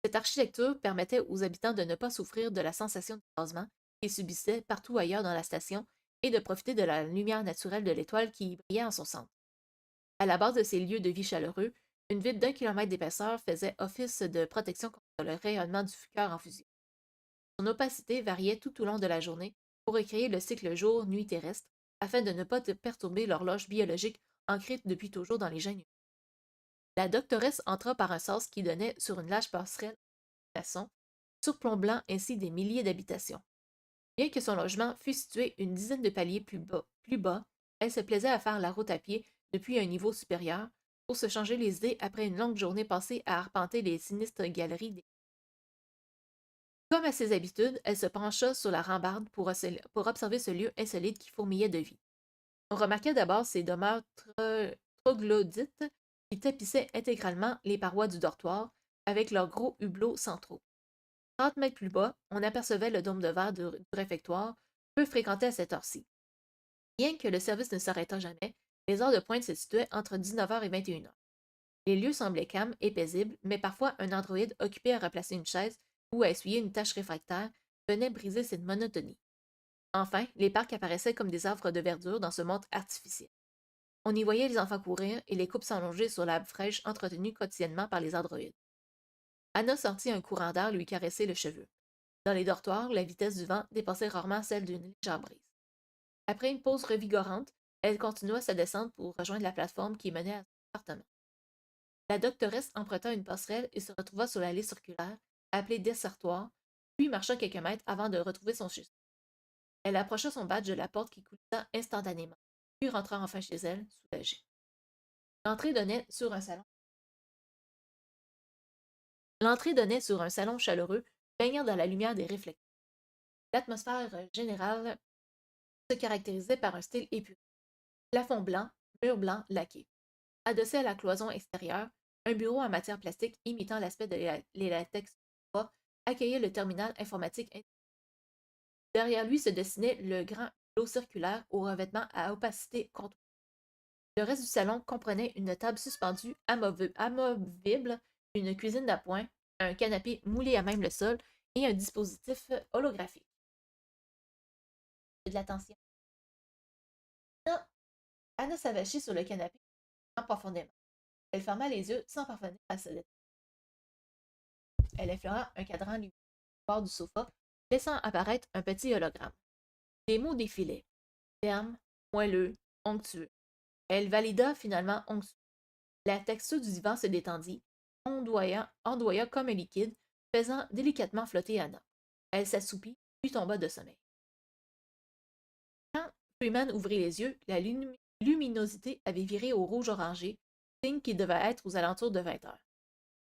[SPEAKER 1] Cette architecture permettait aux habitants de ne pas souffrir de la sensation d'écrasement qu'ils subissaient partout ailleurs dans la station et de profiter de la lumière naturelle de l'étoile qui brillait en son centre. À la base de ces lieux de vie chaleureux, une vitre d'1 kilomètre d'épaisseur faisait office de protection contre le rayonnement du cœur en fusion. Son opacité variait tout au long de la journée pour recréer le cycle jour-nuit terrestre afin de ne pas perturber l'horloge biologique ancrée depuis toujours dans les gènes humains. La doctoresse entra par un sas qui donnait sur une large passerelle en façon, surplombant ainsi des milliers d'habitations. Bien que son logement fût situé une dizaine de paliers plus bas, elle se plaisait à faire la route à pied depuis un niveau supérieur, pour se changer les idées après une longue journée passée à arpenter les sinistres galeries. Comme à ses habitudes, elle se pencha sur la rambarde pour observer ce lieu insolite qui fourmillait de vie. On remarquait d'abord ces demeures troglodytes qui tapissaient intégralement les parois du dortoir avec leurs gros hublots centraux. 30 mètres plus bas, on apercevait le dôme de verre du réfectoire, peu fréquenté à cette heure-ci. Bien que le service ne s'arrêtât jamais, les heures de pointe se situaient entre 19h et 21h. Les lieux semblaient calmes et paisibles, mais parfois un androïde occupé à replacer une chaise ou à essuyer une tache réfractaire venait briser cette monotonie. Enfin, les parcs apparaissaient comme des arbres de verdure dans ce monde artificiel. On y voyait les enfants courir et les couples s'allonger sur l'herbe fraîche entretenue quotidiennement par les androïdes. Anna sentit un courant d'air lui caresser le cheveu. Dans les dortoirs, la vitesse du vent dépassait rarement celle d'une légère brise. Après une pause revigorante, elle continua sa descente pour rejoindre la plateforme qui menait à son appartement. La doctoresse emprunta une passerelle et se retrouva sur l'allée circulaire, appelée dessertoir, puis marcha quelques mètres avant de retrouver son chez. Elle approcha son badge de la porte qui coulissa instantanément, puis rentra enfin chez elle, soulagée. L'entrée donnait sur un salon. L'entrée donnait sur un salon chaleureux, baignant dans la lumière des réflecteurs. L'atmosphère générale se caractérisait par un style épuré. Plafond blanc, mur blanc laqué. Adossé à la cloison extérieure, un bureau en matière plastique imitant l'aspect de les latex accueillait le terminal informatique. Derrière lui se dessinait le grand lot circulaire au revêtement à opacité contour. Le reste du salon comprenait une table suspendue amovible, une cuisine d'appoint, un canapé moulé à même le sol et un dispositif holographique. De l'attention. Anna s'avachit sur le canapé profondément. Elle ferma les yeux sans parvenir à se détendre. Elle effleura un cadran lumineux au bord du sofa, laissant apparaître un petit hologramme. Des mots défilaient. Ferme, moelleux, onctueux. Elle valida finalement onctueux. La texture du divan se détendit, ondoya comme un liquide, faisant délicatement flotter Anna. Elle s'assoupit, puis tomba de sommeil. Quand Freeman ouvrit les yeux, la luminosité avait viré au rouge orangé, signe qu'il devait être aux alentours de 20 heures.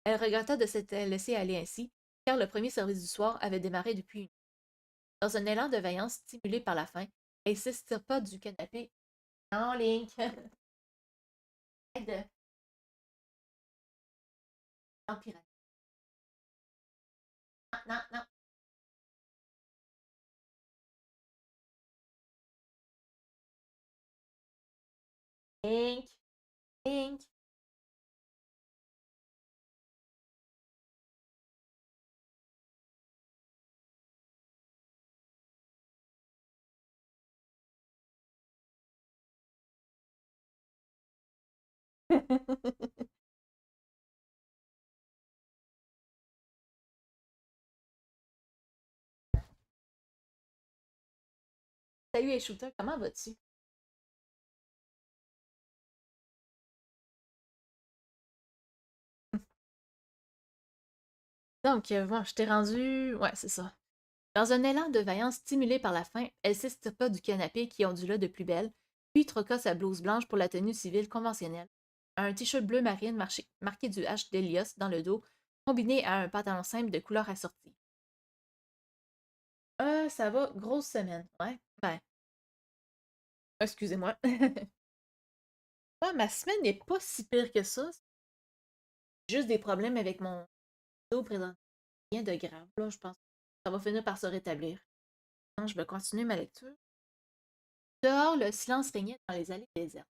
[SPEAKER 1] Elle regretta de s'être laissée aller ainsi, car le premier service du soir avait démarré depuis une heure. Dans un élan de vaillance stimulé par la faim, elle s'estirpa du canapé. Non, Link! Aide! Non, pirate. Non, non, non. Link! Link! Salut les shooters, comment vas-tu? Donc, bon, je t'ai rendu. Ouais, c'est ça. Dans un élan de vaillance stimulé par la faim, elle s'estirpa du canapé qui ondula de plus belle, puis troqua sa blouse blanche pour la tenue civile conventionnelle. Un t-shirt bleu marine marqué du H d'Elios dans le dos, combiné à un pantalon simple de couleur assortie. Ça va, grosse semaine, ouais. Ben, excusez-moi. Ouais, ma semaine n'est pas si pire que ça. Juste des problèmes avec mon dos présent. Rien de grave, là, je pense. Ça va finir par se rétablir. Non, je vais continuer ma lecture. Dehors, le silence régnait dans les allées désertes.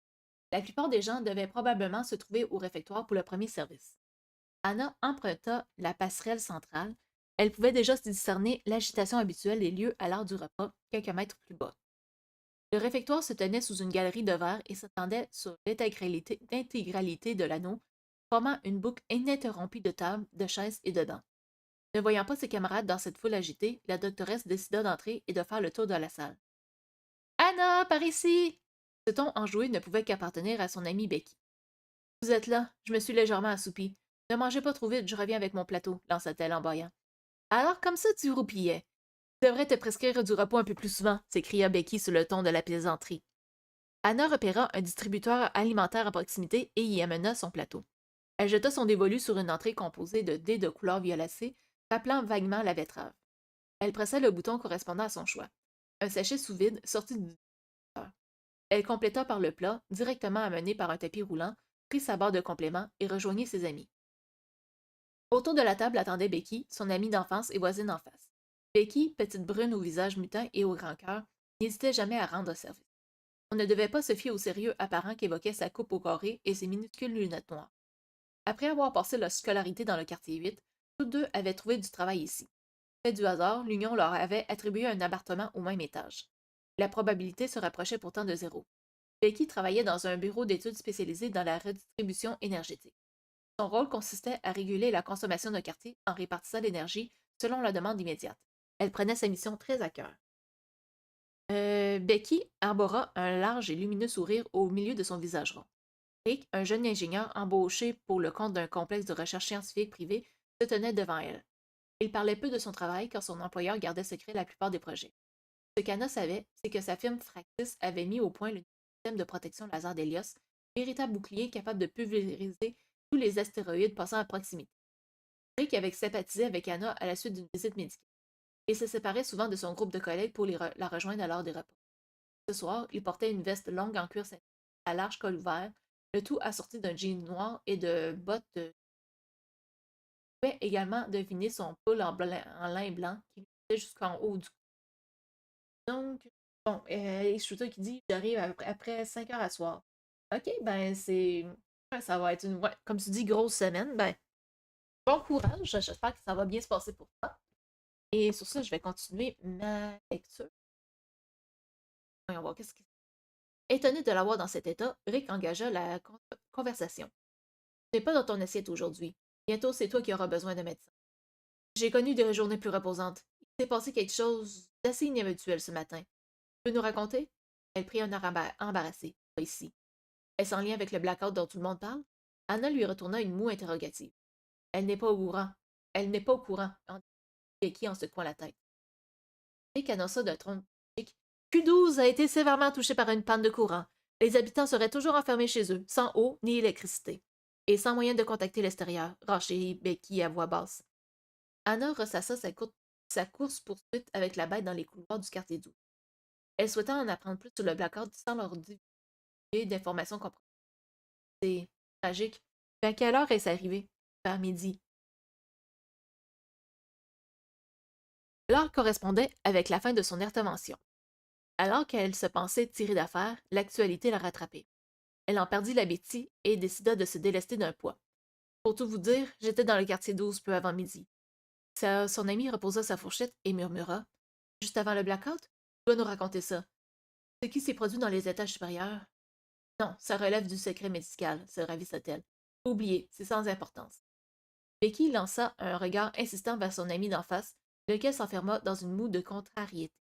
[SPEAKER 1] La plupart des gens devaient probablement se trouver au réfectoire pour le premier service. Anna emprunta la passerelle centrale. Elle pouvait déjà se discerner l'agitation habituelle des lieux à l'heure du repas, quelques mètres plus bas. Le réfectoire se tenait sous une galerie de verre et s'attendait sur l'intégralité de l'anneau, formant une boucle ininterrompue de tables, de chaises et de bancs. Ne voyant pas ses camarades dans cette foule agitée, la doctoresse décida d'entrer et de faire le tour de la salle. Anna, par ici! Ce ton enjoué ne pouvait qu'appartenir à son amie Becky. Vous êtes là, je me suis légèrement assoupie. Ne mangez pas trop vite, je reviens avec mon plateau, lança-t-elle en bâillant. Alors comme ça tu roupillais. Tu devrais te prescrire du repos un peu plus souvent, s'écria Becky sous le ton de la plaisanterie. Anna repéra un distributeur alimentaire à proximité et y amena son plateau. Elle jeta son dévolu sur une entrée composée de dés de couleur violacée, rappelant vaguement la betterave. Elle pressa le bouton correspondant à son choix. Un sachet sous vide sortit du distributeur. Elle compléta par le plat, directement amené par un tapis roulant, prit sa barre de compléments et rejoignit ses amis. Autour de la table attendait Becky, son amie d'enfance et voisine en face. Becky, petite brune au visage mutin et au grand cœur, n'hésitait jamais à rendre service. On ne devait pas se fier au sérieux apparent qu'évoquait sa coupe au carré et ses minuscules lunettes noires. Après avoir passé leur scolarité dans le quartier 8, tous deux avaient trouvé du travail ici. Fait du hasard, l'Union leur avait attribué un appartement au même étage. La probabilité se rapprochait pourtant de zéro. Becky travaillait dans un bureau d'études spécialisé dans la redistribution énergétique. Son rôle consistait à réguler la consommation d'un quartier en répartissant l'énergie selon la demande immédiate. Elle prenait sa mission très à cœur. Becky arbora un large et lumineux sourire au milieu de son visage rond. Rick, un jeune ingénieur embauché pour le compte d'un complexe de recherche scientifique privé, se tenait devant elle. Il parlait peu de son travail car son employeur gardait secret la plupart des projets. Ce qu'Anna savait, c'est que sa firme Fractis avait mis au point le système de protection laser d'Helios, véritable bouclier capable de pulvériser tous les astéroïdes passant à proximité. Rick avait sympathisé avec Anna à la suite d'une visite médicale et se séparait souvent de son groupe de collègues pour la rejoindre à l'heure des repas. Ce soir, il portait une veste longue en cuir synthétique à large col ouvert, le tout assorti d'un jean noir et de bottes de... On pouvait également deviner son pull en lin blanc qui lui était jusqu'en haut du cou. Donc, bon, Shooter qui dit j'arrive après 5 heures à soir. Ok, ben c'est. Ouais, ça va être une, ouais, comme tu dis, grosse semaine. Ben, bon courage, j'espère que ça va bien se passer pour toi. Et sur ça, je vais continuer ma lecture. Voyons voir, qu'est-ce qui. Étonné de l'avoir dans cet état, Rick engagea la conversation. Tu n'es pas dans ton assiette aujourd'hui. Bientôt, c'est toi qui auras besoin de médecin. J'ai connu des journées plus reposantes. Il s'est passé quelque chose d'assez inhabituel ce matin. Tu peux nous raconter? Elle prit un air embarrassé. Pas ici. Est-ce en lien avec le blackout dont tout le monde parle? Anna lui retourna une moue interrogative. Elle n'est pas au courant. Elle n'est pas au courant, Becky en secouant la tête. Rick annonça d'un ton chic. Q12 a été sévèrement touché par une panne de courant. Les habitants seraient toujours enfermés chez eux, sans eau ni électricité, et sans moyen de contacter l'extérieur, renchérit Becky à voix basse. Anna ressassa sa course-poursuite avec la bête dans les couloirs du quartier 12. Elle souhaitait en apprendre plus sur le blackout sans leur divulguer d'informations compromettantes. C'est tragique. Mais à quelle heure est-ce arrivé? Vers midi. L'heure correspondait avec la fin de son intervention. Alors qu'elle se pensait tirée d'affaire, l'actualité la rattrapait. Elle en perdit l'appétit et décida de se délester d'un poids. Pour tout vous dire, j'étais dans le quartier 12 peu avant midi. Son ami reposa sa fourchette et murmura. Juste avant le blackout? Tu dois nous raconter ça. Ce qui s'est produit dans les étages supérieurs? Non, ça relève du secret médical, se ravissa-t-elle. Oubliez, c'est sans importance. Becky lança un regard insistant vers son ami d'en face, lequel s'enferma dans une moue de contrariété.